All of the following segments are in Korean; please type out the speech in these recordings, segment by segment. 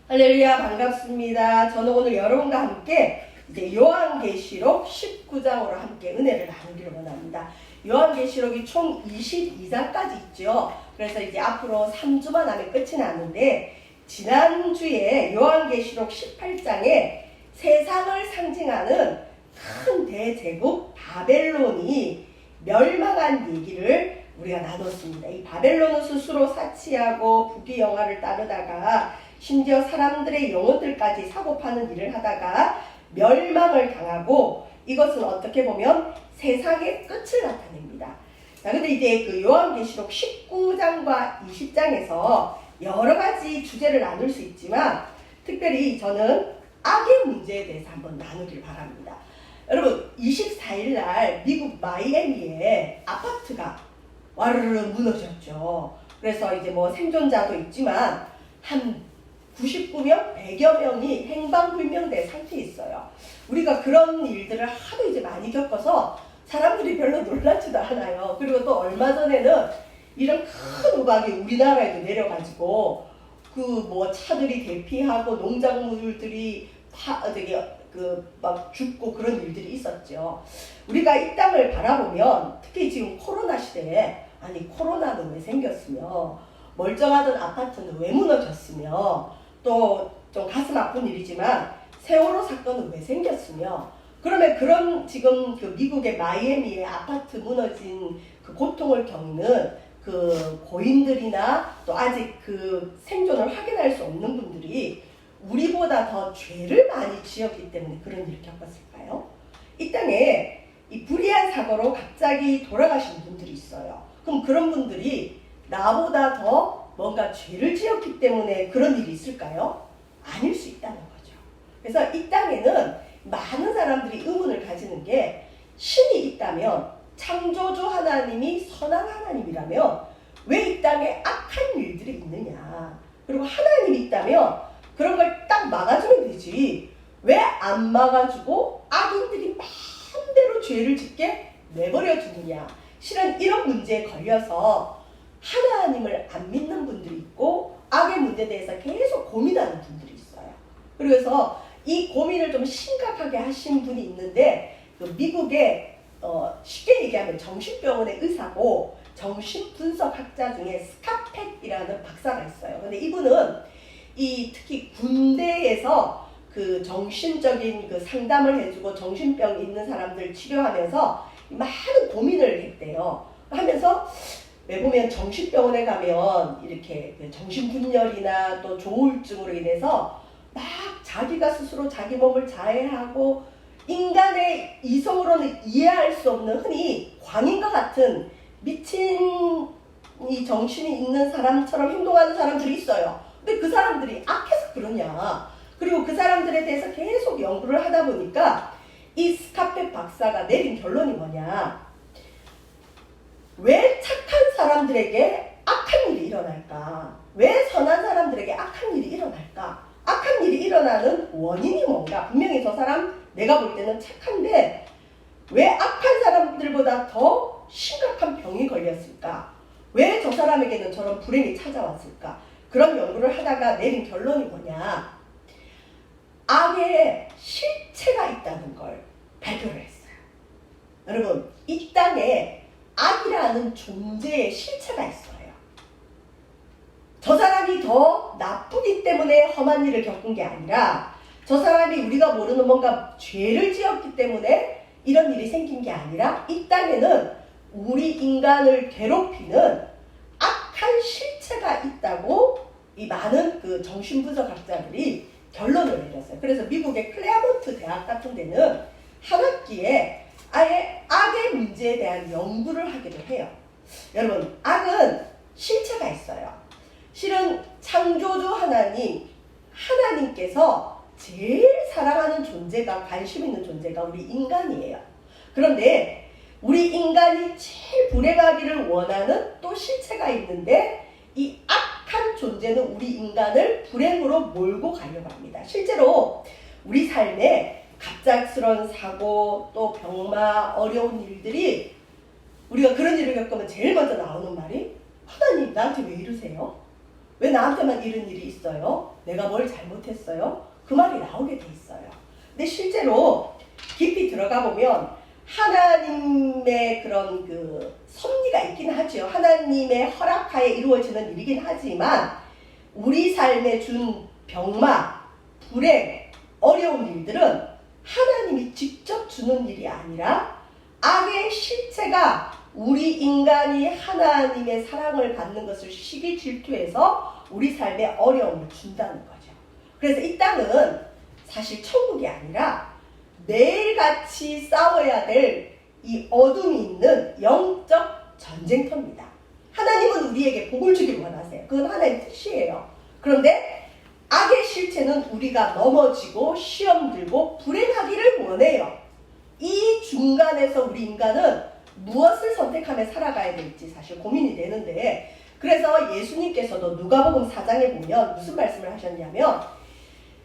할렐루야, 반갑습니다. 저는 오늘 여러분과 함께 이제 요한계시록 19장으로 함께 은혜를 나누기를 원합니다. 요한계시록이 총 22장까지 있죠. 그래서 이제 앞으로 3주만 하면 끝이 나는데, 지난주에 요한계시록 18장에 세상을 상징하는 큰 대제국 바벨론이 멸망한 얘기를 우리가 나눴습니다. 이 바벨론은 스스로 사치하고 부귀영화를 따르다가 심지어 사람들의 영혼들까지 사고파는 일을 하다가 멸망을 당하고, 이것은 어떻게 보면 세상의 끝을 나타냅니다. 자, 근데 이제 그 요한계시록 19장과 20장에서 여러 가지 주제를 나눌 수 있지만, 특별히 저는 악의 문제에 대해서 한번 나누길 바랍니다. 여러분, 24일 날 미국 마이애미에 아파트가 와르르 무너졌죠. 그래서 이제 뭐 생존자도 있지만 한 99명, 100여 명이 행방불명된 상태에 있어요. 우리가 그런 일들을 하도 이제 많이 겪어서 사람들이 별로 놀라지도 않아요. 그리고 또 얼마 전에는 이런 큰 우박이 우리나라에도 내려가지고 그 뭐 차들이 대피하고 농작물들이 막 죽고 그런 일들이 있었죠. 우리가 이 땅을 바라보면 특히 지금 코로나 시대에, 아니 코로나는 왜 생겼으며, 멀쩡하던 아파트는 왜 무너졌으며, 또 좀 가슴 아픈 일이지만 세월호 사건은 왜 생겼으며, 그러면 그런 지금 그 미국의 마이애미의 아파트 무너진 그 고통을 겪는 그 고인들이나 또 아직 그 생존을 확인할 수 없는 분들이 우리보다 더 죄를 많이 지었기 때문에 그런 일을 겪었을까요? 이 땅에 이 불의한 사고로 갑자기 돌아가신 분들이 있어요. 그럼 그런 분들이 나보다 더 뭔가 죄를 지었기 때문에 그런 일이 있을까요? 아닐 수 있다는 거죠. 그래서 이 땅에는 많은 사람들이 의문을 가지는 게, 신이 있다면, 창조주 하나님이 선한 하나님이라면 왜 이 땅에 악한 일들이 있느냐, 그리고 하나님이 있다면 그런 걸 딱 막아주면 되지, 왜 안 막아주고 악인들이 마음대로 죄를 짓게 내버려 두느냐. 실은 이런 문제에 걸려서 하나님을 안 믿는 분들이 있고 악의 문제에 대해서 계속 고민하는 분들이 있어요. 그래서 이 고민을 좀 심각하게 하신 분이 있는데, 그 미국의 쉽게 얘기하면 정신병원의 의사고 정신분석학자 중에 스카펫이라는 박사가 있어요. 근데 이분은 특히 군대에서 그 정신적인 그 상담을 해주고 정신병 있는 사람들 치료하면서 많은 고민을 했대요. 하면서 왜 보면 정신병원에 가면 이렇게 정신분열이나 또 조울증으로 인해서 막 자기가 스스로 자기 몸을 자해하고 인간의 이성으로는 이해할 수 없는, 흔히 광인과 같은 미친 이 정신이 있는 사람처럼 행동하는 사람들이 있어요. 근데 그 사람들이 악해서 그러냐, 그리고 그 사람들에 대해서 계속 연구를 하다 보니까 이 스카펫 박사가 내린 결론이 뭐냐, 왜 착한 사람들에게 악한 일이 일어날까, 왜 선한 사람들에게 악한 일이 일어날까, 악한 일이 일어나는 원인이 뭔가. 분명히 저 사람 내가 볼 때는 착한데 왜 악한 사람들보다 더 심각한 병이 걸렸을까, 왜 저 사람에게는 저런 불행이 찾아왔을까. 그런 연구를 하다가 내린 결론이 뭐냐, 악의 실체가 있다는 걸 발표를 했어요. 여러분, 이 땅에 악이라는 존재의 실체가 있어요. 저 사람이 더 나쁘기 때문에 험한 일을 겪은 게 아니라, 저 사람이 우리가 모르는 뭔가 죄를 지었기 때문에 이런 일이 생긴 게 아니라, 이 땅에는 우리 인간을 괴롭히는 악한 실체가 있다고 이 많은 그 정신분석학자들이 결론을 내렸어요. 그래서 미국의 클레어몬트 대학 같은 데는 한 학기에 아예 악의 문제에 대한 연구를 하기도 해요. 여러분, 악은 실체가 있어요. 실은 창조주 하나님께서 제일 사랑하는 존재가, 관심 있는 존재가 우리 인간이에요. 그런데 우리 인간이 제일 불행하기를 원하는 또 실체가 있는데, 이 악한 존재는 우리 인간을 불행으로 몰고 가려고 합니다. 실제로 우리 삶에 갑작스러운 사고, 또 병마, 어려운 일들이, 우리가 그런 일을 겪으면 제일 먼저 나오는 말이, 하나님 나한테 왜 이러세요? 왜 나한테만 이런 일이 있어요? 내가 뭘 잘못했어요? 그 말이 나오게 돼 있어요. 근데 실제로 깊이 들어가 보면 하나님의 그런 그 섭리가 있긴 하죠. 하나님의 허락하에 이루어지는 일이긴 하지만 우리 삶에 준 병마, 불행, 어려운 일들은 하나님이 직접 주는 일이 아니라 악의 실체가 우리 인간이 하나님의 사랑을 받는 것을 시기 질투해서 우리 삶에 어려움을 준다는 거죠. 그래서 이 땅은 사실 천국이 아니라 매일같이 싸워야 될 이 어둠이 있는 영적 전쟁터입니다. 하나님은 우리에게 복을 주길 원하세요. 그건 하나님의 뜻이에요. 그런데 악의 실체는 우리가 넘어지고 시험 들고 불행하기를 원해요. 이 중간에서 우리 인간은 무엇을 선택하며 살아가야 될지 사실 고민이 되는데, 그래서 예수님께서도 누가복음 4장에 보면 무슨 말씀을 하셨냐면,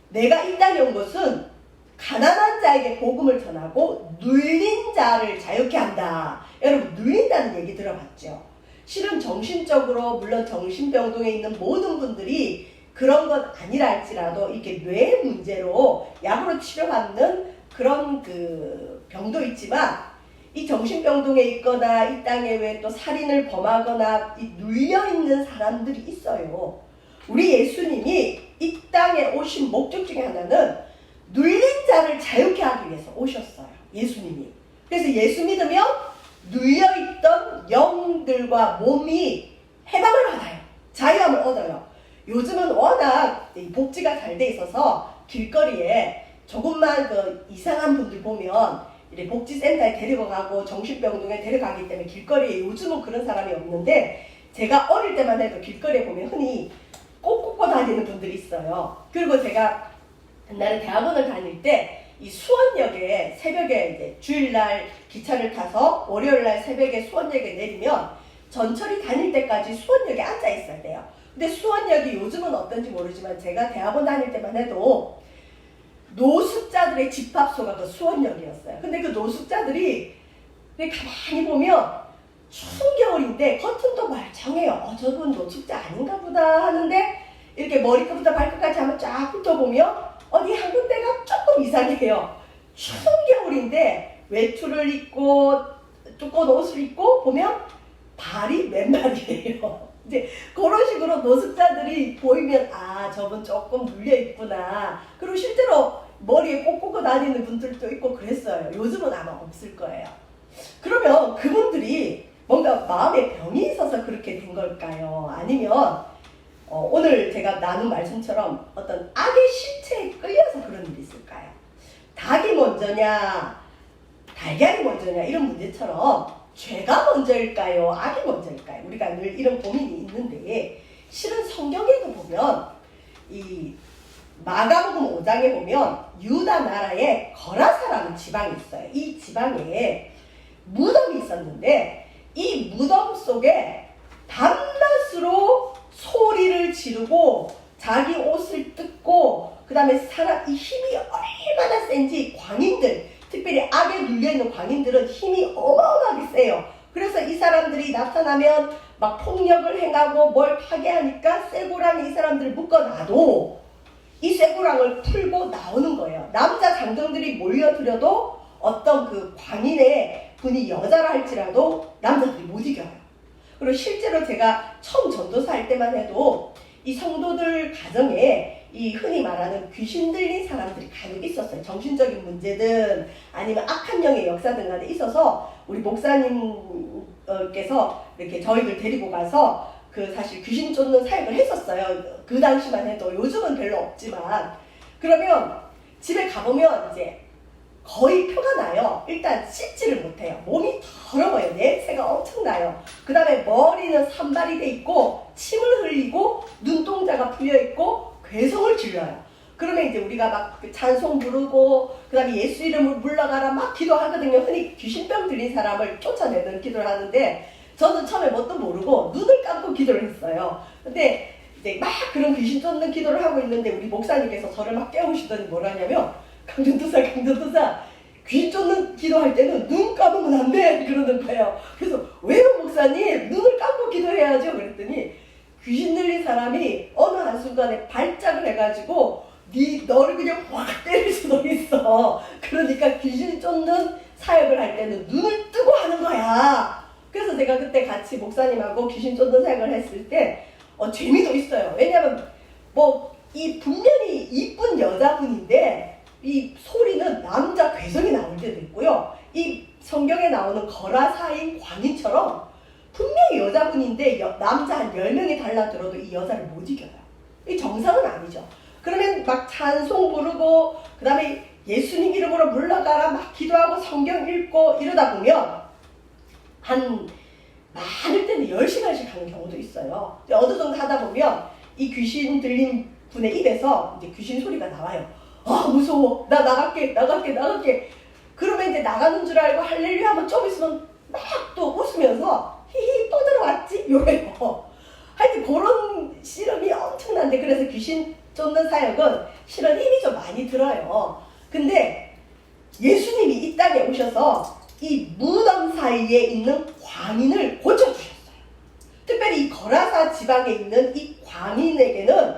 내가 이 땅에 온 것은 가난한 자에게 복음을 전하고 눌린 자를 자유케 한다. 여러분, 눌린다는 얘기 들어봤죠? 실은 정신적으로, 물론 정신병동에 있는 모든 분들이 그런 것 아니라 할지라도 이렇게 뇌 문제로 약으로 치료받는 그런 그 병도 있지만, 이 정신병동에 있거나 이 땅에 왜 또 살인을 범하거나 이 눌려있는 사람들이 있어요. 우리 예수님이 이 땅에 오신 목적 중에 하나는 눌린 자를 자유케 하기 위해서 오셨어요. 예수님이. 그래서 예수 믿으면 눌려있던 영들과 몸이 해방을 받아요. 자유함을 얻어요. 요즘은 워낙 복지가 잘 돼 있어서 길거리에 조금만 그 이상한 분들 보면 이렇게 복지센터에 데리고 가고 정신병동에 데려가기 때문에 길거리에 요즘은 그런 사람이 없는데, 제가 어릴 때만 해도 길거리에 보면 흔히 꽃 꽂고 다니는 분들이 있어요. 그리고 제가 옛날에 대학원을 다닐 때 이 수원역에 새벽에 이제 주일날 기차를 타서 월요일날 새벽에 수원역에 내리면 전철이 다닐 때까지 수원역에 앉아 있어야 돼요. 근데 수원역이 요즘은 어떤지 모르지만 제가 대학원 다닐 때만 해도 노숙자들의 집합소가 그 수원역이었어요. 근데 그 노숙자들이 가만히 보면 추운 겨울인데 겉은 또 말짱해요. 저분 노숙자 아닌가 보다 하는데 이렇게 머리끝부터 발끝까지 한번 쫙 훑어보면 어디 한 군데가 조금 이상해요. 추운 겨울인데 외투를 입고 두꺼운 옷을 입고 보면 발이 맨발이에요. 이제 그런 식으로 노숙자들이 보이면 저분 조금 눌려 있구나. 그리고 실제로 머리에 꼭 꽂고 다니는 분들도 있고 그랬어요. 요즘은 아마 없을 거예요. 그러면 그분들이 뭔가 마음에 병이 있어서 그렇게 된 걸까요? 아니면 오늘 제가 나눈 말씀처럼 어떤 악의 실체에 끌려서 그런 일이 있을까요? 닭이 먼저냐, 달걀이 먼저냐 이런 문제처럼 죄가 먼저일까요? 악이 먼저일까요? 우리가 늘 이런 고민이 있는데, 실은 성경에도 보면 이 마가복음 5장에 보면 유다 나라에 거라사라는 지방이 있어요. 이 지방에 무덤이 있었는데 이 무덤 속에 밤낮으로 소리를 지르고 자기 옷을 뜯고 그 다음에 이 힘이 얼마나 센지 광인들, 특별히 악에 눌려있는 광인들은 힘이 어마어마하게 세요. 그래서 이 사람들이 나타나면 막 폭력을 행하고 뭘 파괴하니까 쇠고랑이 이 사람들을 묶어놔도 이 쇠고랑을 풀고 나오는 거예요. 남자 장정들이 몰려들어도 어떤 그 광인의 분이 여자라 할지라도 남자들이 못 이겨요. 그리고 실제로 제가 처음 전도사 할 때만 해도 이 성도들 가정에 이 흔히 말하는 귀신 들린 사람들이 간혹 있었어요. 정신적인 문제든 아니면 악한 영의 역사든 간에 있어서 우리 목사님께서 이렇게 저희들 데리고 가서 그 사실 귀신 쫓는 사역을 했었어요. 그 당시만 해도. 요즘은 별로 없지만. 그러면 집에 가보면 이제 거의 표가 나요. 일단 씻지를 못해요. 몸이 더러워요. 냄새가 엄청나요. 그 다음에 머리는 산발이 돼 있고 침을 흘리고 눈동자가 풀려 있고 괴성을 질러요. 그러면 이제 우리가 막 찬송 부르고 그 다음에 예수 이름을 물러가라 막 기도하거든요. 흔히 귀신병 들린 사람을 쫓아내는 기도를 하는데 저는 처음에 뭣도 모르고 눈을 감고 기도를 했어요. 근데 이제 막 그런 귀신 쫓는 기도를 하고 있는데 우리 목사님께서 저를 막 깨우시더니 뭐라냐면 강전도사 귀신 쫓는 기도할 때는 눈 감으면 안 돼 그러는 거예요. 그래서 왜요 목사님? 눈을 감고 기도해야죠. 그랬더니 귀신 들린 사람이 어느 한순간에 발작을 해가지고 너를 그냥 확 때릴 수도 있어. 그러니까 귀신 쫓는 사역을 할 때는 눈을 뜨고 하는 거야. 그래서 제가 그때 같이 목사님하고 귀신 쫓는 사역을 했을 때 재미도 있어요. 왜냐면 이 분명히 이쁜 여자분인데 이 소리는 남자 괴성이 나올 때도 있고요. 이 성경에 나오는 거라사인 광인처럼 분명히 여자분인데 남자 한 10명이 달라들어도 이 여자를 못 이겨요. 이 정상은 아니죠. 그러면 막 찬송 부르고 그 다음에 예수님 이름으로 물러가라 막 기도하고 성경 읽고 이러다 보면 많을 때는 10시간씩 하는 경우도 있어요. 어느 정도 하다 보면 이 귀신 들린 분의 입에서 이제 귀신 소리가 나와요. 무서워. 나 나갈게. 그러면 이제 나가는 줄 알고 할렐루야 하면 좀 있으면 막 또 웃으면서 히히 또 들어왔지? 요래요. 하여튼 그런 실험이 엄청난데, 그래서 귀신 쫓는 사역은 실은 힘이 좀 많이 들어요. 근데 예수님이 이 땅에 오셔서 이 무덤 사이에 있는 광인을 고쳐주셨어요. 특별히 이 거라사 지방에 있는 이 광인에게는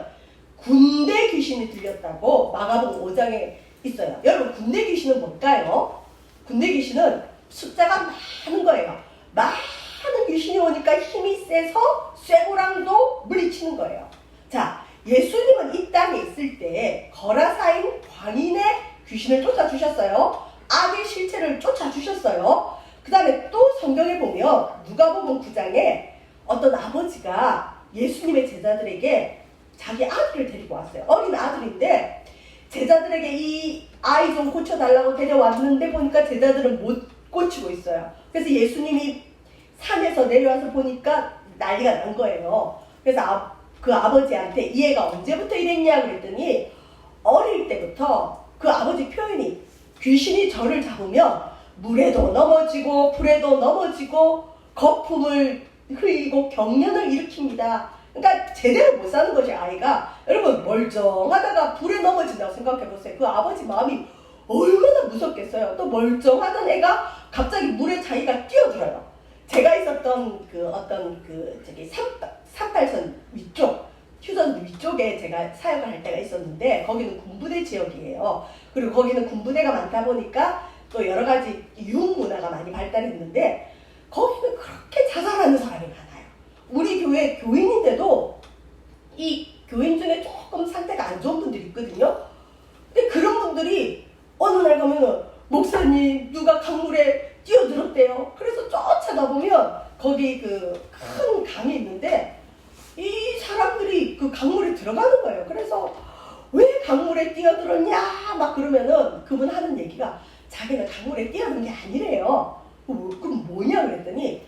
군대 귀신이 들렸다고 마가복음 5장에 있어요. 여러분, 군대 귀신은 뭘까요? 군대 귀신은 숫자가 많은 거예요. 많은 귀신이 오니까 힘이 세서 쇠고랑도 물리치는 거예요. 자, 예수님은 이 땅에 있을 때 거라사인 광인의 귀신을 쫓아주셨어요. 악의 실체를 쫓아주셨어요. 그 다음에 또 성경에 보면 누가복음 9장에 어떤 아버지가 예수님의 제자들에게 자기 아들을 데리고 왔어요. 어린 아들인데 제자들에게 이 아이 좀 고쳐달라고 데려왔는데 보니까 제자들은 못 고치고 있어요. 그래서 예수님이 산에서 내려와서 보니까 난리가 난 거예요. 그래서 그 아버지한테 이 애가 언제부터 이랬냐 그랬더니 어릴 때부터 그 아버지 표현이 귀신이 저를 잡으면 물에도 넘어지고 불에도 넘어지고 거품을 흘리고 경련을 일으킵니다. 그러니까 제대로 못 사는 것이 아이가. 여러분, 멀쩡하다가 불에 넘어진다고 생각해 보세요. 그 아버지 마음이 얼마나 무섭겠어요. 또 멀쩡하던 애가 갑자기 물에 자기가 뛰어들어요. 제가 있었던 저기 38선 위쪽, 휴전 위쪽에 제가 사역을 할 때가 있었는데 거기는 군부대 지역이에요. 그리고 거기는 군부대가 많다 보니까 또 여러 가지 유흥 문화가 많이 발달했는데 거기는 그렇게 자살하는 사람이 많아요. 우리 교회 교인인데도 이 교인 중에 조금 상태가 안 좋은 분들이 있거든요. 근데 그런 분들이 어느 날 가면은 목사님 누가 강물에 뛰어들었대요. 그래서 쫓아가 보면 거기 그 큰 강이 있는데 이 사람들이 그 강물에 들어가는 거예요. 그래서 왜 강물에 뛰어들었냐 막 그러면은 그분 하는 얘기가 자기는 강물에 뛰어든 게 아니래요. 그럼 뭐냐 그랬더니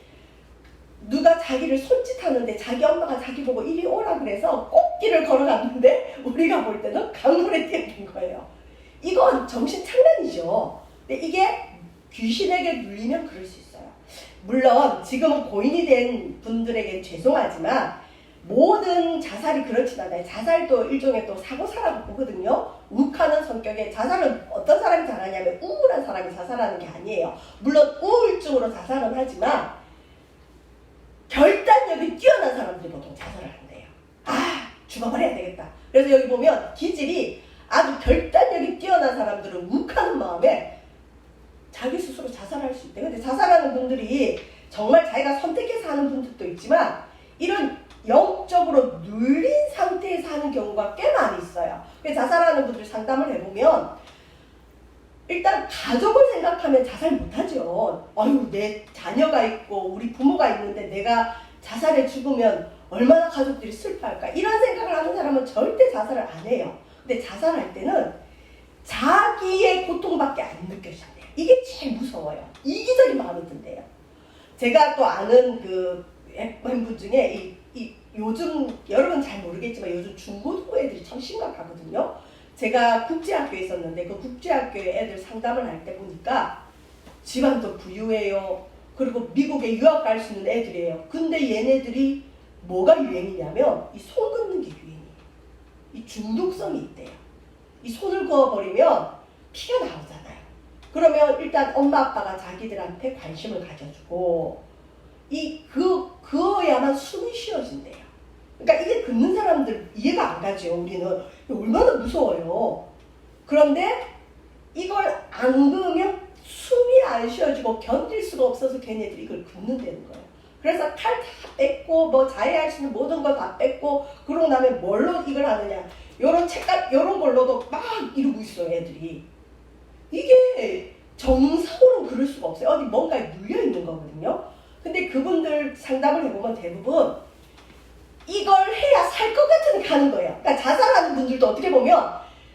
누가 자기를 손짓하는데 자기 엄마가 자기 보고 이리 오라 그래서 꽃길을 걸어갔는데 우리가 볼 때는 강물에 뛰어든 거예요. 이건 정신 장난이죠. 근데 이게 귀신에게 눌리면 그럴 수 있어요. 물론 지금은 고인이 된 분들에게 죄송하지만 모든 자살이 그렇진 않아요. 자살도 일종의 또 사고사라고 보거든요. 욱하는 성격의 자살은 어떤 사람이 잘하냐면 우울한 사람이 자살하는 게 아니에요. 물론 우울증으로 자살은 하지만 결단력이 뛰어난 사람들이 보통 자살을 한대요. 죽어버려야 되겠다. 그래서 여기 보면 기질이 아주 결단력이 뛰어난 사람들은 욱하는 마음에 자기 스스로 자살할 수 있대. 근데 자살하는 분들이 정말 자기가 선택해서 하는 분들도 있지만 이런 영적으로 눌린 상태에서 하는 경우가 꽤 많이 있어요. 그래서 자살하는 분들 상담을 해보면 일단 가족을 생각하면 자살 못하죠. 아유, 내 자녀가 있고 우리 부모가 있는데 내가 자살해 죽으면 얼마나 가족들이 슬퍼할까. 이런 생각을 하는 사람은 절대 자살을 안 해요. 근데 자살할 때는 자기의 고통밖에 안 느껴진대요. 이게 제일 무서워요. 이기적인 마음이 든대요. 제가 또 아는 그 분 중에 요즘 여러분 잘 모르겠지만 요즘 중고등부 애들이 참 심각하거든요. 제가 국제학교에 있었는데 그 국제학교 애들 상담을 할 때 보니까 집안도 부유해요. 그리고 미국에 유학 갈 수 있는 애들이에요. 근데 얘네들이 뭐가 유행이냐면 이 손 긋는 게 유행이에요. 이 중독성이 있대요. 이 손을 그어버리면 피가 나오잖아요. 그러면 일단 엄마 아빠가 자기들한테 관심을 가져주고 그어야만 숨이 쉬어진대요. 그러니까 이게 긋는 사람들 이해가 안 가죠. 우리는 얼마나 무서워요. 그런데 이걸 안 그으면 숨이 안 쉬어지고 견딜 수가 없어서 걔네들이 이걸 긋는다는 거예요. 그래서 칼 다 뺐고 뭐 자해할 수 있는 모든 걸 다 뺐고 그러고 나면 뭘로 이걸 하느냐. 요런 책깔 요런 걸로도 막 이러고 있어요. 애들이. 이게 정상으로는 그럴 수가 없어요. 어디 뭔가에 물려 있는 거거든요. 근데 그분들 상담을 해보면 대부분 이걸 해야 살 것 같으니까 하는 거예요. 그러니까 자살하는 분들도 어떻게 보면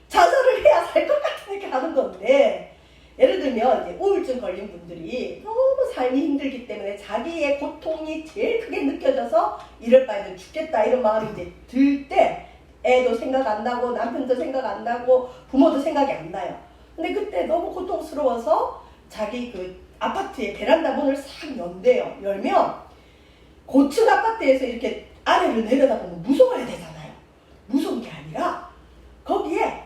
자살을 해야 살 것 같으니까 하는 건데, 예를 들면 이제 우울증 걸린 분들이 너무 삶이 힘들기 때문에 자기의 고통이 제일 크게 느껴져서 이럴 바에는 죽겠다 이런 마음이 이제 들 때 애도 생각 안 나고 남편도 생각 안 나고 부모도 생각이 안 나요. 근데 그때 너무 고통스러워서 자기 그 아파트의 베란다 문을 싹 연대요. 열면 고층 아파트에서 이렇게 아래를 내려다보면 무서워야 되잖아요. 무서운 게 아니라 거기에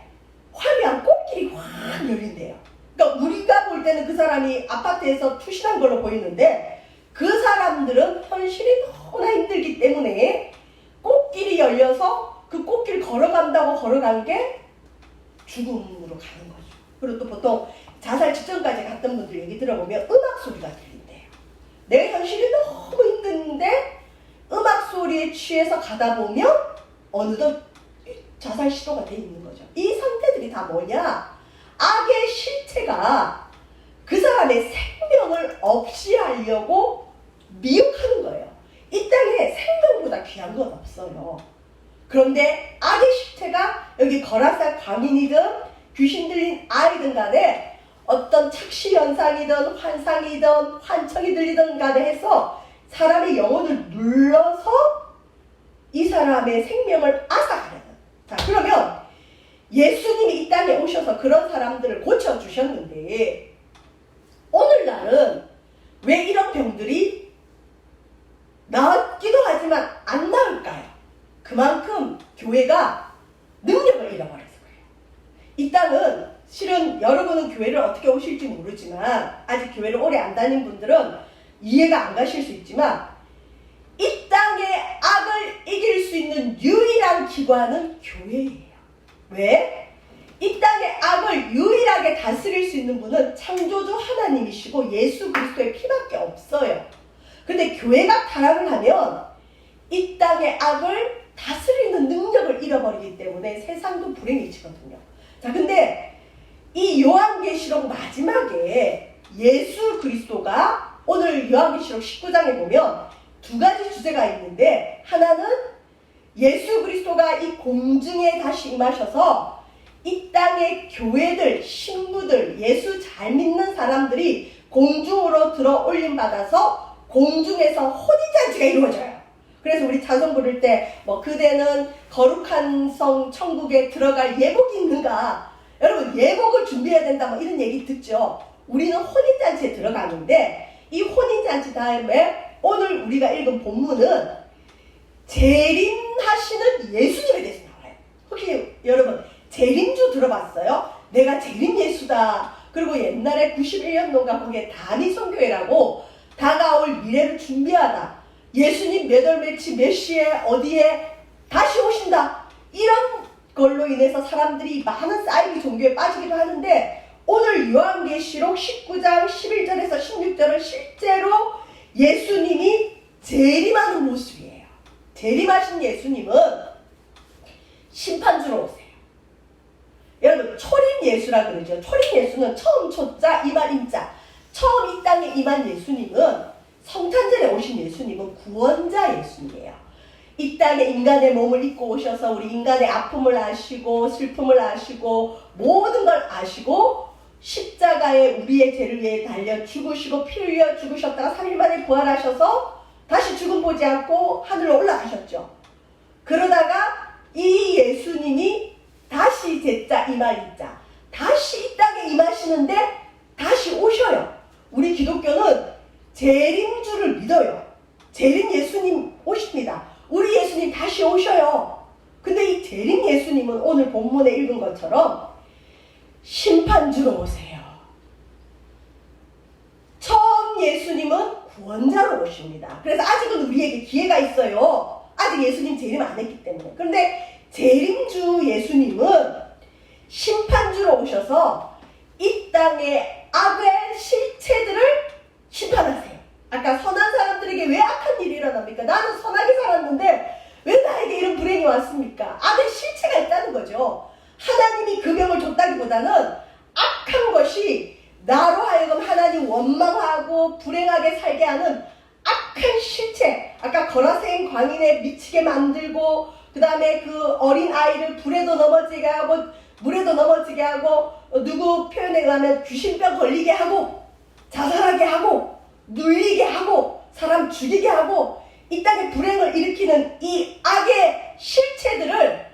화려한 꽃길이 확 열린대요. 그러니까 우리가 볼 때는 그 사람이 아파트에서 투신한 걸로 보이는데 그 사람들은 현실이 너무나 힘들기 때문에 꽃길이 열려서 그 꽃길 걸어간다고 걸어간 게 죽음으로 가는 거죠. 그리고 또 보통 자살 직전까지 갔던 분들 얘기 들어보면 음악 소리가 들린대요. 내 현실이 너무 힘든데 음악 소리에 취해서 가다 보면 어느덧 자살 시도가 돼 있는 거죠. 이 상태들이 다 뭐냐? 악의 실체가 그 사람의 생명을 없이 하려고 미혹하는 거예요. 이 땅에 생명보다 귀한 건 없어요. 그런데 악의 실체가 여기 거라사 광인이든 귀신 들린 아이든 간에 어떤 착시 현상이든 환상이든 환청이 들리든 간에 해서 사람의 영혼을 눌러서 이 사람의 생명을 앗아가려는. 자, 그러면 예수님이 이 땅에 오셔서 그런 사람들을 고쳐주셨는데 오늘날은 왜 이런 병들이 나았기도 하지만 안 나을까요? 그만큼 교회가 능력을 잃어버려서 그래요. 이 땅은 실은 여러분은 교회를 어떻게 오실지 모르지만 아직 교회를 오래 안 다닌 분들은 이해가 안 가실 수 있지만 이 땅의 악을 이길 수 있는 유일한 기관은 교회예요. 왜? 이 땅의 악을 유일하게 다스릴 수 있는 분은 창조주 하나님이시고 예수 그리스도의 피밖에 없어요. 근데 교회가 타락을 하면 이 땅의 악을 다스리는 능력을 잃어버리기 때문에 세상도 불행해지거든요. 자, 근데 이 요한계시록 마지막에 예수 그리스도가 오늘 요한계시록 19장에 보면 두 가지 주제가 있는데 하나는 예수 그리스도가 이 공중에 다시 임하셔서 이 땅의 교회들, 신부들, 예수 잘 믿는 사람들이 공중으로 들어 올림 받아서 공중에서 혼인잔치가 이루어져요. 그래서 우리 찬송 부를 때 뭐 그대는 거룩한 성 천국에 들어갈 예복이 있는가? 여러분 예복을 준비해야 된다 뭐 이런 얘기 듣죠. 우리는 혼인잔치에 들어가는데 이 혼인잔치 다음에 오늘 우리가 읽은 본문은 재림하시는 예수님에 대해서 나와요. 혹시 여러분 재림주 들어봤어요? 내가 재림 예수다. 그리고 옛날에 91년도인가 거기에 다니성교회라고 다가올 미래를 준비하다. 예수님 몇 월 며칠 몇 시에 어디에 다시 오신다. 이런 걸로 인해서 사람들이 많은 사이비 종교에 빠지기도 하는데 오늘 요한계시록 19장 11절에서 16절은 실제로 예수님이 재림하는 모습이에요. 재림하신 예수님은 심판주로 오세요. 여러분 초림 예수라 그러죠. 초림 예수는 처음 초자 이말 임자. 처음 이 땅에 임한 예수님은 성탄절에 오신 예수님은 구원자 예수님이에요. 이 땅에 인간의 몸을 입고 오셔서 우리 인간의 아픔을 아시고 슬픔을 아시고 모든 걸 아시고 십자가에 우리의 죄를 위해 달려 죽으시고 피 흘려 죽으셨다가 3일 만에 부활하셔서 다시 죽음 보지 않고 하늘로 올라가셨죠. 그러다가 이 예수님이 다시 제자 이말이자 다시 이 땅에 임하시는데 다시 오셔요. 우리 기독교는 재림주를 믿어요. 재림 예수님 오십니다. 우리 예수님 다시 오셔요. 근데 이 재림 예수님은 오늘 본문에 읽은 것처럼 심판주로 오세요. 처음 예수님은 구원자로 오십니다. 그래서 아직은 우리에게 기회가 있어요. 아직 예수님 재림 안 했기 때문에. 그런데 재림주 예수님은 심판주로 오셔서 이 땅의 악의 실체들을 심판하세요. 아까 선한 사람들에게 왜 악한 일이 일어납니까? 나는 선하게 살았는데 왜 나에게 이런 불행이 왔습니까? 악의 실체가 있다는 거죠. 하나님이 그 병을 줬다기보다는 악한 것이 나로 하여금 하나님 원망하고 불행하게 살게 하는 악한 실체. 아까 거라세인 광인에 미치게 만들고 그 다음에 그 어린 아이를 불에도 넘어지게 하고 물에도 넘어지게 하고 누구 표현에 의하면 귀신병 걸리게 하고 자살하게 하고 눌리게 하고 사람 죽이게 하고 이 땅에 불행을 일으키는 이 악의 실체들을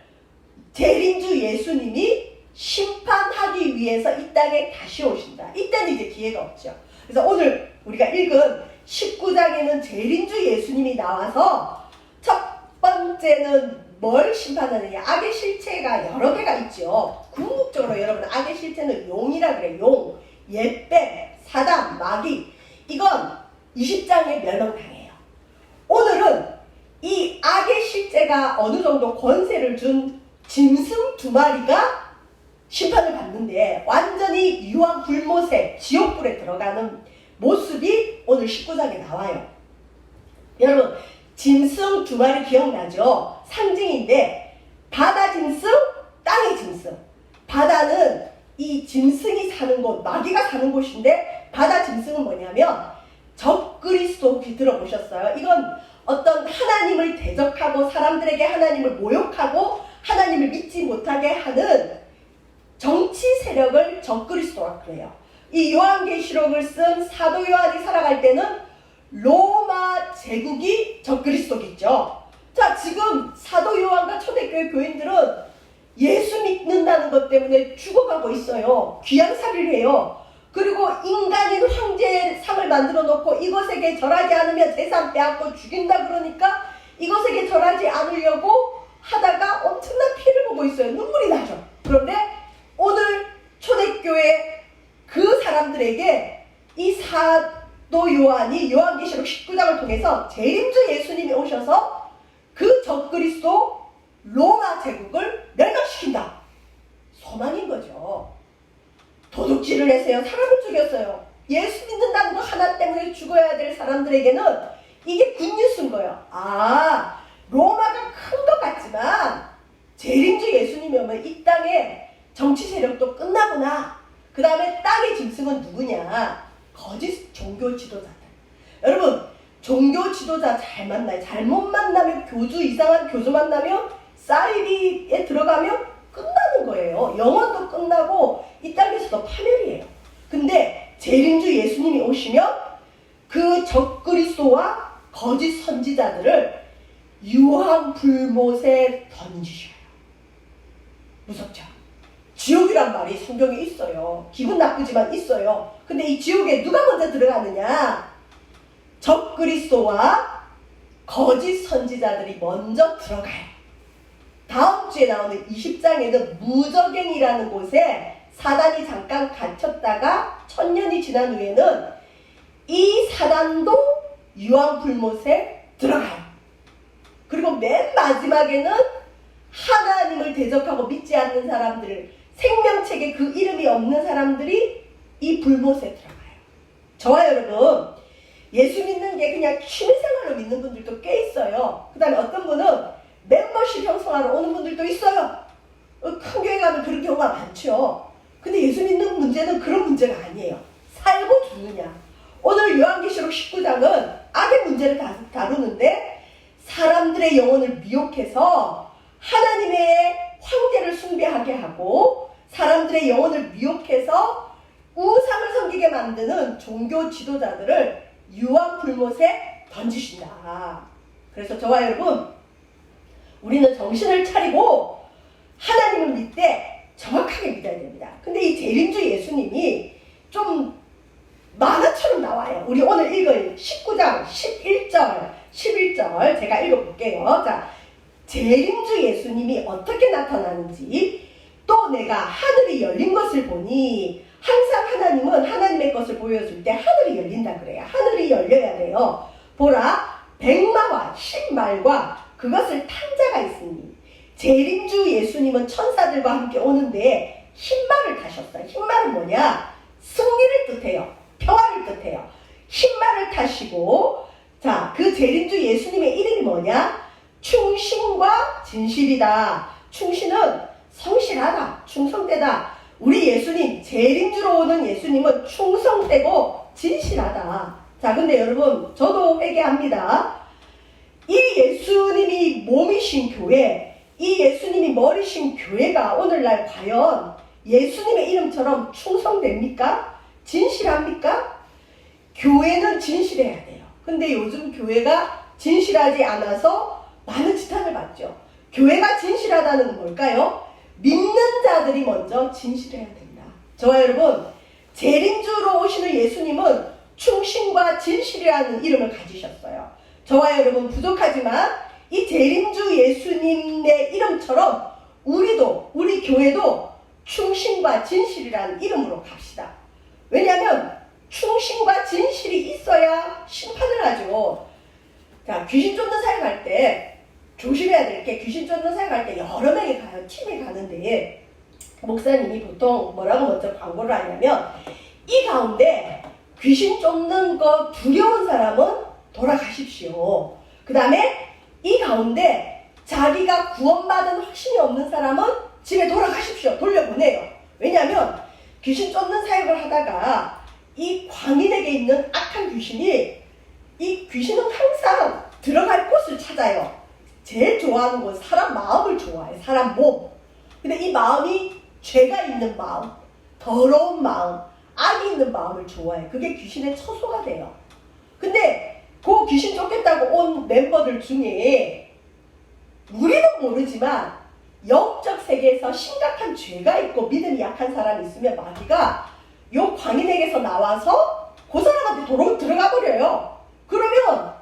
재림주 예수님이 심판하기 위해서 이 땅에 다시 오신다. 이때는 이제 기회가 없죠. 그래서 오늘 우리가 읽은 19장에는 재림주 예수님이 나와서 첫 번째는 뭘 심판하느냐. 악의 실체가 여러 개가 있죠. 궁극적으로 여러분 악의 실체는 용이라 그래요. 용, 옛뱀, 사단, 마귀. 이건 20장에 멸망당해요. 오늘은 이 악의 실체가 어느 정도 권세를 준 짐승 2마리가 심판을 받는데 완전히 유황 불못에 지옥불에 들어가는 모습이 오늘 19장에 나와요. 여러분 짐승 2마리 기억나죠? 상징인데 바다 짐승, 땅의 짐승. 바다는 이 짐승이 사는 곳, 마귀가 사는 곳인데 바다 짐승은 뭐냐면 적그리스도 혹시 들어보셨어요? 이건 어떤 하나님을 대적하고 사람들에게 하나님을 모욕하고 하나님을 믿지 못하게 하는 정치 세력을 적그리스도라 그래요. 이 요한계시록을 쓴 사도 요한이 살아갈 때는 로마 제국이 적그리스도겠죠. 자, 지금 사도 요한과 초대교회 교인들은 예수 믿는다는 것 때문에 죽어가고 있어요. 귀양살이를 해요. 그리고 인간인 황제의 상을 만들어 놓고 이것에게 절하지 않으면 재산 빼앗고 죽인다 그러니까 이것에게 절하지 않으려고 하다가 엄청난 피해를 보고 있어요. 눈물이 나죠. 그런데 오늘 초대교회 그 사람들에게 이 사도 요한이 요한계시록 19장을 통해서 재림주 예수님이 오셔서 그 적그리스도 로마 제국을 멸망시킨다. 소망인 거죠. 도둑질을 했어요. 사람을 죽였어요. 예수 믿는다는 거 하나 때문에 죽어야 될 사람들에게는 이게 굿뉴스인 거예요. 아, 로마가 큰 것 같지만 재림주 예수님이 오면 이 땅에 정치 세력도 끝나구나. 그 다음에 땅의 짐승은 누구냐? 거짓 종교 지도자들. 여러분 종교 지도자 잘 만나요. 잘못 만나면 교주, 이상한 교주 만나면 사이비에 들어가면 끝나는 거예요. 영혼도 끝나고 이 땅에서도 파멸이에요. 근데 재림주 예수님이 오시면 그 적그리스도와 거짓 선지자들을 유황 불못에 던지셔요. 무섭죠? 지옥이란 말이 성경에 있어요. 기분 나쁘지만 있어요. 근데 이 지옥에 누가 먼저 들어가느냐? 적그리스도와 거짓 선지자들이 먼저 들어가요. 다음 주에 나오는 20장에는 무저갱이라는 곳에 사단이 잠깐 갇혔다가 1000년이 지난 후에는 이 사단도 유황불못에 들어가요. 그리고 맨 마지막에는 하나님을 대적하고 믿지 않는 사람들을, 생명책에 그 이름이 없는 사람들이 이 불못에 들어가요. 저와 여러분 예수 믿는 게 그냥 취미생활로 믿는 분들도 꽤 있어요. 그 다음에 어떤 분은 멤버십 형성하러 오는 분들도 있어요. 큰 교회 가면 그런 경우가 많죠. 근데 예수 믿는 문제는 그런 문제가 아니에요. 살고 죽느냐. 오늘 요한계시록 19장은 악의 문제를 다루는데 사람들의 영혼을 미혹해서 하나님의 황제를 숭배하게 하고 사람들의 영혼을 미혹해서 우상을 섬기게 만드는 종교 지도자들을 유황불못에 던지신다. 그래서 저와 여러분 우리는 정신을 차리고 하나님을 믿되 정확하게 믿어야 됩니다. 근데 이 재림주 예수님이 좀 만화처럼 나와요. 우리 오늘 읽을 19장 11절 11절 제가 읽어볼게요. 자, 재림주 예수님이 어떻게 나타나는지, 또 내가 하늘이 열린 것을 보니, 항상 하나님은 하나님의 것을 보여줄 때 하늘이 열린다 그래요. 하늘이 열려야 돼요. 보라, 백마와 신말과 그것을 탄 자가 있으니 재림주 예수님은 천사들과 함께 오는데 흰말을 타셨어요. 흰말은 뭐냐? 승리를 뜻해요. 평화를 뜻해요. 흰말을 타시고 자, 그 재림주 예수님의 이름이 뭐냐? 충신과 진실이다. 충신은 성실하다, 충성되다. 우리 예수님, 재림주로 오는 예수님은 충성되고 진실하다. 자, 근데 여러분, 저도 회개합니다. 이 예수님이 몸이신 교회, 이 예수님이 머리신 교회가 오늘날 과연 예수님의 이름처럼 충성됩니까? 진실합니까? 교회는 진실해야 돼요. 근데 요즘 교회가 진실하지 않아서 많은 지탄을 받죠. 교회가 진실하다는 건 뭘까요? 믿는 자들이 먼저 진실해야 된다. 저와 여러분, 재림주로 오시는 예수님은 충신과 진실이라는 이름을 가지셨어요. 저와 여러분 부족하지만 이 재림주 예수님의 이름처럼 우리 교회도 충신과 진실이라는 이름으로 갑시다. 왜냐하면 충신과 진실이 있어야 심판을 하죠. 자, 귀신 쫓는 사역할 때 조심해야 될 게, 귀신 쫓는 사역할 때 여러 명이 가요. 팀이 가는데 목사님이 보통 뭐라고 먼저 광고를 하냐면, 이 가운데 귀신 쫓는 거 두려운 사람은 돌아가십시오. 그 다음에 이 가운데 자기가 구원받은 확신이 없는 사람은 집에 돌아가십시오. 돌려보내요. 왜냐하면 귀신 쫓는 사역을 하다가 이 광인에게 있는 악한 귀신이, 이 귀신은 항상 들어갈 곳을 찾아요. 제일 좋아하는 건 사람 마음을 좋아해. 사람 몸. 근데 이 마음이 죄가 있는 마음, 더러운 마음, 악이 있는 마음을 좋아해. 그게 귀신의 처소가 돼요. 근데 그 귀신 쫓겠다고 온 멤버들 중에 우리는 모르지만 영적 세계에서 심각한 죄가 있고 믿음이 약한 사람이 있으면 마귀가 요 광인에게서 나와서 그 사람한테 들어가 버려요. 그러면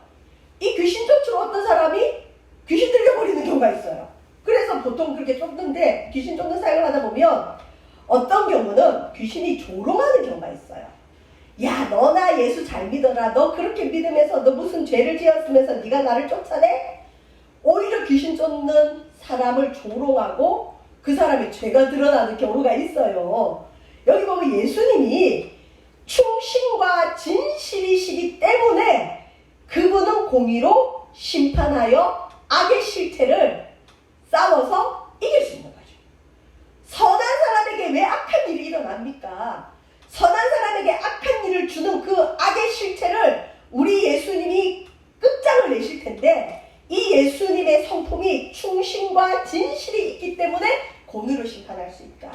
이 귀신 쫓으러 어떤 사람이 귀신 들려버리는 경우가 있어요. 그래서 보통 그렇게 쫓는데, 귀신 쫓는 사역을 하다 보면 어떤 경우는 귀신이 조롱하는 경우가 있어요. 야, 너나 예수 잘 믿어라. 너 그렇게 믿으면서 너 무슨 죄를 지었으면서 네가 나를 쫓아내? 오히려 귀신 쫓는 사람을 조롱하고 그 사람의 죄가 드러나는 경우가 있어요. 여기 보면 예수님이 충신과 진실이시기 때문에 그분은 공의로 심판하여 악의 실체를 싸워서 이길 수 있는 거죠. 선한 사람에게 왜 악한 일이 일어납니까? 선한 사람에게 악한 일을 주는 그 악의 실체를 우리 예수님이 끝장을 내실 텐데, 이 예수님의 성품이 충신과 진실이 있기 때문에 공의로 심판할 수 있다.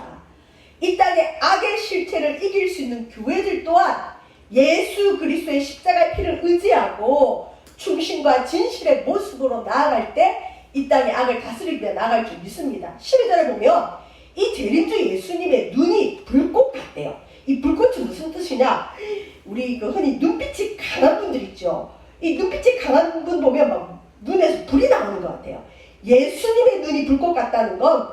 이 땅에 악의 실체를 이길 수 있는 교회들 또한 예수 그리스도의 십자가의 피를 의지하고 충신과 진실의 모습으로 나아갈 때 이 땅에 악을 다스리며 나아갈 줄 믿습니다. 12절에 보면 이 재림주 예수님의 눈이 불꽃 같대요. 이 불꽃이 무슨 뜻이냐? 우리 흔히 눈빛이 강한 분들 있죠. 이 눈빛이 강한 분 보면 막 눈에서 불이 나오는 것 같아요. 예수님의 눈이 불꽃 같다는 건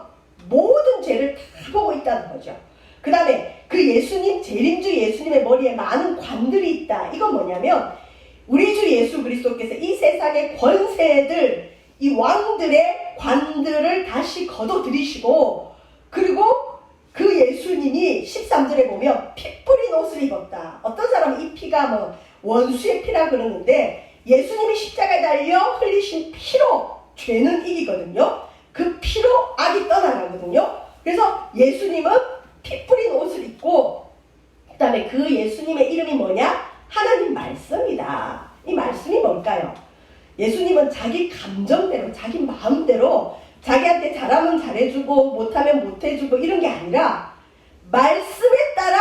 모든 죄를 다 보고 있다는 거죠. 그 다음에 그 예수님, 재림주 예수님의 머리에 많은 관들이 있다. 이건 뭐냐면 우리 주 예수 그리스도께서 이 세상의 권세들, 이 왕들의 관들을 다시 걷어들이시고, 그리고 그 예수님이 13절에 보면 피 뿌린 옷을 입었다. 어떤 사람은 이 피가 뭐 원수의 피라 그러는데, 예수님이 십자가에 달려 흘리신 피로 죄는 이기거든요. 그 피로 악이 떠나가거든요. 그래서 예수님은 피 뿌린 옷을 입고, 그 다음에 그 예수님의 이름이 뭐냐? 하나님 말씀이다. 이 말씀이 뭘까요? 예수님은 자기 감정대로, 자기 마음대로 자기한테 잘하면 잘해주고 못하면 못해주고 이런 게 아니라 말씀에 따라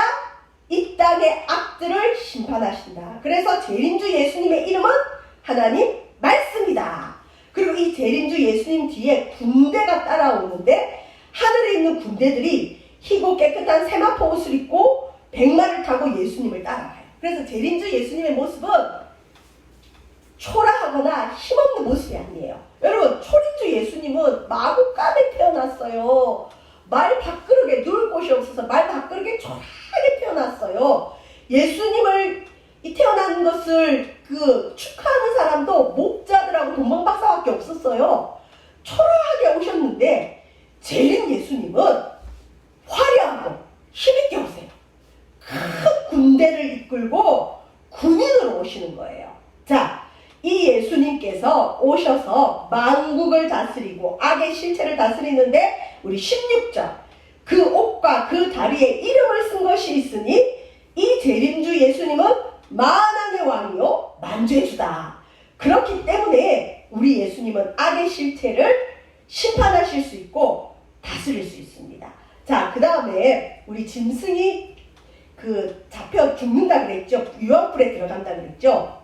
이 땅의 악들을 심판하신다. 그래서 재림주 예수님의 이름은 하나님 말씀이다. 그리고 이 재림주 예수님 뒤에 군대가 따라오는데, 하늘에 있는 군대들이 희고 깨끗한 세마포 옷을 입고 백마를 타고 예수님을 따라가요. 그래서 재림주 예수님의 모습은 초라하거나 힘없는 모습이 아니에요. 여러분, 초림주 예수님은 마구간에 태어났어요. 말 밥그릇에 누울 곳이 없어서 말 밥그릇에 초라하게 태어났어요. 예수님을 이 태어난 것을 축하하는 사람도 목자들하고 동방박사밖에 없었어요. 초라하게 오셨는데 재림 예수님은 화려하고 힘있게 오세요. 큰 군대를 이끌고 군인으로 오시는 거예요. 자, 이 예수님께서 오셔서 만국을 다스리고 악의 실체를 다스리는데 우리 16절 그 옷과 그 다리에 이름을 쓴 것이 있으니 이 재림주 예수님은 만왕의 왕이요 만주의 주다. 그렇기 때문에 우리 예수님은 악의 실체를 심판하실 수 있고 다스릴 수 있습니다. 자, 그 다음에 우리 짐승이 잡혀 죽는다 그랬죠. 유황불에 들어간다 그랬죠.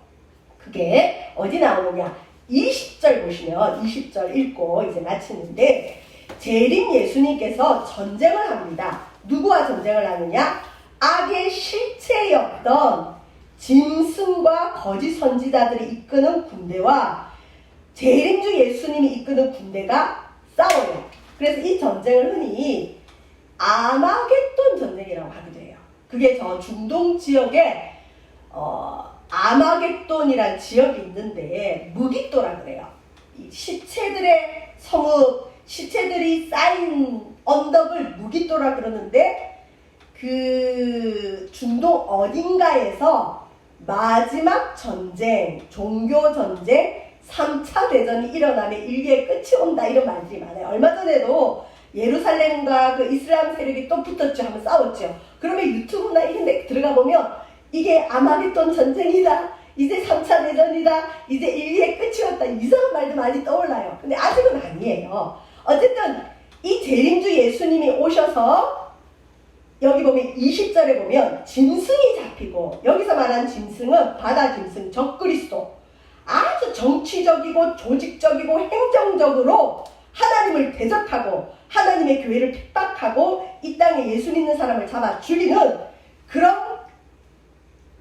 그게 어디 나오느냐. 20절 보시면 20절 읽고 이제 마치는데 재림 예수님께서 전쟁을 합니다. 누구와 전쟁을 하느냐? 악의 실체였던 짐승과 거짓 선지자들이 이끄는 군대와 재림주 예수님이 이끄는 군대가 싸워요. 그래서 이 전쟁을 흔히 아마겟돈 전쟁이라고 하기도 해요. 그게 저 중동 지역에 아마겟돈이라는 지역이 있는데 무기또라 그래요. 이 시체들의 성읍, 시체들이 쌓인 언덕을 무기또라 그러는데 그 중동 어딘가에서 마지막 전쟁, 종교 전쟁, 3차 대전이 일어나면 인류의 끝이 온다 이런 말들이 많아요. 얼마 전에도 예루살렘과 그 이슬람 세력이 또 붙었죠. 한번 싸웠죠. 그러면 유튜브나 이런 데 들어가 보면 이게 아마겟돈 전쟁이다. 이제 3차 대전이다. 이제 인류의 끝이 왔다. 이상한 말도 많이 떠올라요. 근데 아직은 아니에요. 어쨌든 이 재림주 예수님이 오셔서 여기 보면 20절에 보면 짐승이 잡히고 여기서 말하는 짐승은 바다 짐승 적그리스도 아주 정치적이고 조직적이고 행정적으로 하나님을 대적하고 하나님의 교회를 핍박하고 이 땅에 예수 믿는 사람을 잡아 죽이는 그런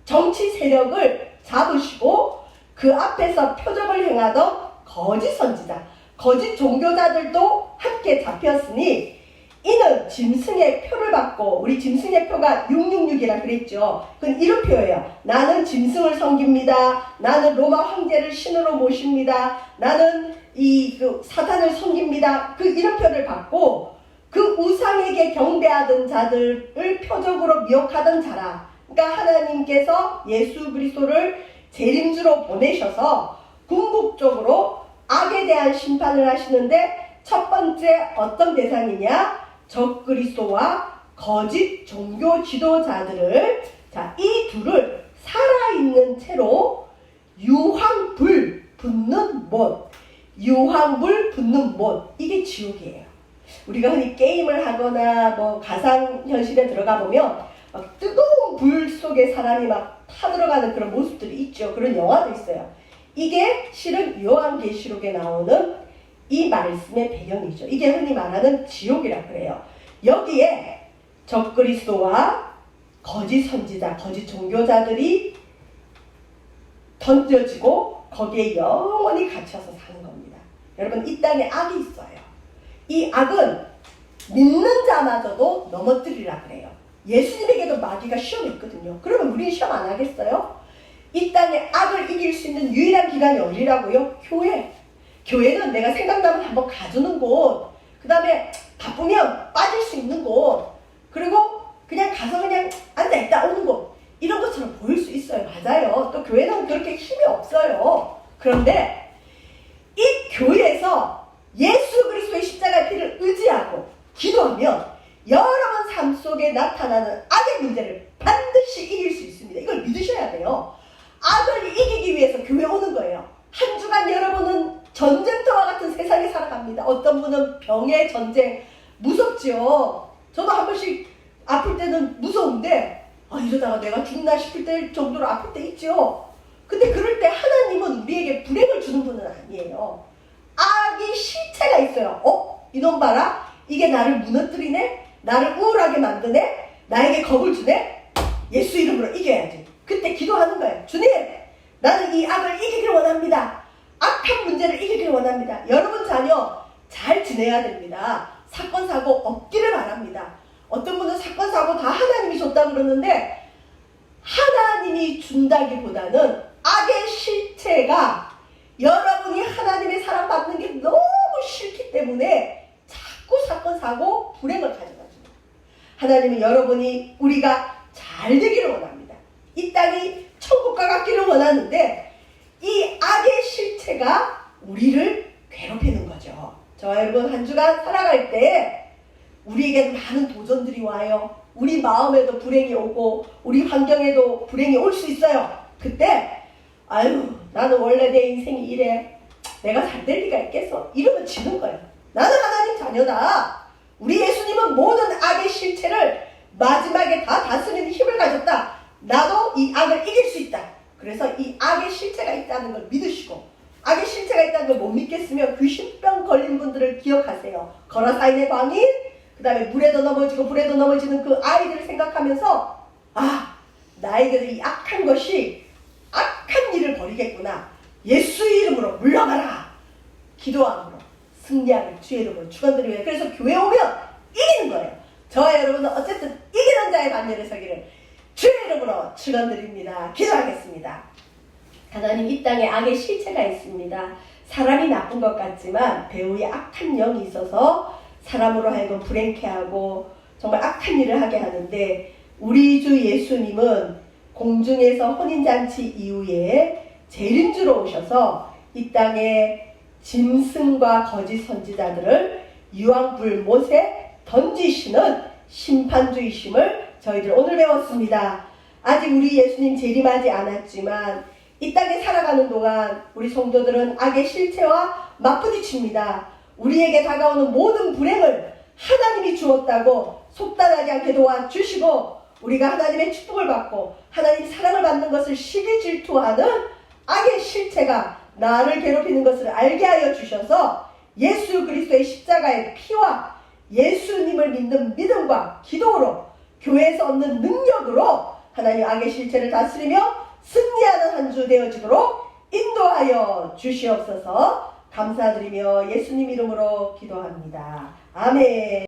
정치 세력을 잡으시고 그 앞에서 표적을 행하던 거짓 선지자, 거짓 종교자들도 함께 잡혔으니 이는 짐승의 표를 받고 우리 짐승의 표가 666이라 그랬죠. 그건 이런 표예요. 나는 짐승을 섬깁니다. 나는 로마 황제를 신으로 모십니다. 나는 사탄을 섬깁니다. 이런 표를 받고 그 우상에게 경배하던 자들을 표적으로 미혹하던 자라. 그러니까 하나님께서 예수 그리스도를 재림주로 보내셔서 궁극적으로 악에 대한 심판을 하시는데 첫 번째 어떤 대상이냐? 적그리스도와 거짓 종교 지도자들을 이 둘을 살아있는 채로 유황불 붙는 못, 유황불 붙는 못, 이게 지옥이에요. 우리가 흔히 게임을 하거나 뭐 가상현실에 들어가 보면 막 뜨거운 불 속에 사람이 막 타들어가는 그런 모습들이 있죠. 그런 영화도 있어요. 이게 실은 요한계시록에 나오는 이 말씀의 배경이죠. 이게 흔히 말하는 지옥이라 그래요. 여기에 적그리스도와 거짓 선지자, 거짓 종교자들이 던져지고 거기에 영원히 갇혀서 사는 겁니다. 여러분, 이 땅에 악이 있어요. 이 악은 믿는 자마저도 넘어뜨리라 그래요. 예수님에게도 마귀가 시험이 있거든요. 그러면 우리는 시험 안 하겠어요? 이 땅에 악을 이길 수 있는 유일한 기관이 어디라고요? 교회. 교회는 내가 생각나면 한번 가주는 곳, 그 다음에 바쁘면 빠질 수 있는 곳, 그리고 그냥 가서 그냥 앉아있다 오는 곳, 이런 것처럼 보일 수 있어요. 맞아요. 또 교회는 그렇게 힘이 없어요. 그런데 이 교회에서 예수 그리스도의 십자가의 피를 의지하고 기도하면 여러분 삶 속에 나타나는 악의 문제를 반드시 이길 수 있습니다. 이걸 믿으셔야 돼요. 악을 이기기 위해서 교회 오는 거예요. 한 주간 여러분은 전쟁터와 같은 세상에 살아갑니다. 어떤 분은 병의 전쟁, 무섭지요. 저도 한 번씩 아플 때는 무서운데 이러다가 내가 죽나 싶을 때 정도로 아플 때 있죠. 근데 그럴 때 하나님은 우리에게 불행을 주는 분은 아니에요. 악이 실체가 있어요. 이놈 봐라. 이게 나를 무너뜨리네. 나를 우울하게 만드네. 나에게 겁을 주네. 예수 이름으로 이겨야지. 그때 기도하는 거예요. 주님, 나는 이 악을 이기길 원합니다. 악한 문제를 이기길 원합니다. 여러분 자녀 잘 지내야 됩니다. 사건 사고 없기를 바랍니다. 어떤 분은 사건 사고 다 하나님이 줬다 그러는데 하나님이 준다기보다는 악의 실체가 여러분이 하나님의 사랑받는 게 너무 싫기 때문에 자꾸 사건 사고 불행을 가져가줍니다. 하나님은 여러분이 우리가 잘 되기를 원합니다. 이 땅이 천국과 같기를 원하는데 이 악의 실체가 우리를 괴롭히는 거죠. 저와 여러분 한 주간 살아갈 때 우리에게 많은 도전들이 와요. 우리 마음에도 불행이 오고 우리 환경에도 불행이 올 수 있어요. 그때 아유 나는 원래 내 인생이 이래, 내가 잘 될 리가 있겠어, 이러면 지는 거예요. 나는 하나님 자녀다. 우리 예수님은 모든 악의 실체를 마지막에 다 다스리는 힘을 가졌다. 나도 이 악을 이길 수 있다. 그래서 이 악의 실체가 있다는 걸 믿으시고, 악의 실체가 있다는 걸 못 믿겠으면 귀신병 걸린 분들을 기억하세요. 거라사인의 광인, 그 다음에 물에도 넘어지고 불에도 넘어지는 그 아이들을 생각하면서 아, 나에게도 이 악한 것이 악한 일을 벌이겠구나. 예수 이름으로 물러가라. 기도함으로 승리하는 주의 이름으로 축원드리며, 그래서 교회 오면 이기는 거예요. 저와 여러분은 어쨌든 이기는 자의 반열에 서기를 주의 이름으로 축원드립니다. 기도하겠습니다. 하나님, 이 땅에 악의 실체가 있습니다. 사람이 나쁜 것 같지만 배후에 악한 영이 있어서 사람으로 하여금 불행케 하고 정말 악한 일을 하게 하는데, 우리 주 예수님은 공중에서 혼인잔치 이후에 재림주로 오셔서 이 땅에 짐승과 거짓 선지자들을 유황불 못에 던지시는 심판주이심을 저희들 오늘 배웠습니다. 아직 우리 예수님 재림하지 않았지만 이 땅에 살아가는 동안 우리 성도들은 악의 실체와 맞부딪힙니다. 우리에게 다가오는 모든 불행을 하나님이 주었다고 속단하지 않게 도와주시고, 우리가 하나님의 축복을 받고 하나님 사랑을 받는 것을 시기 질투하는 악의 실체가 나를 괴롭히는 것을 알게 하여 주셔서 예수 그리스도의 십자가의 피와 예수님을 믿는 믿음과 기도로, 교회에서 얻는 능력으로 하나님 악의 실체를 다스리며 승리하는 한 주 되어지도록 인도하여 주시옵소서. 감사드리며 예수님 이름으로 기도합니다. 아멘.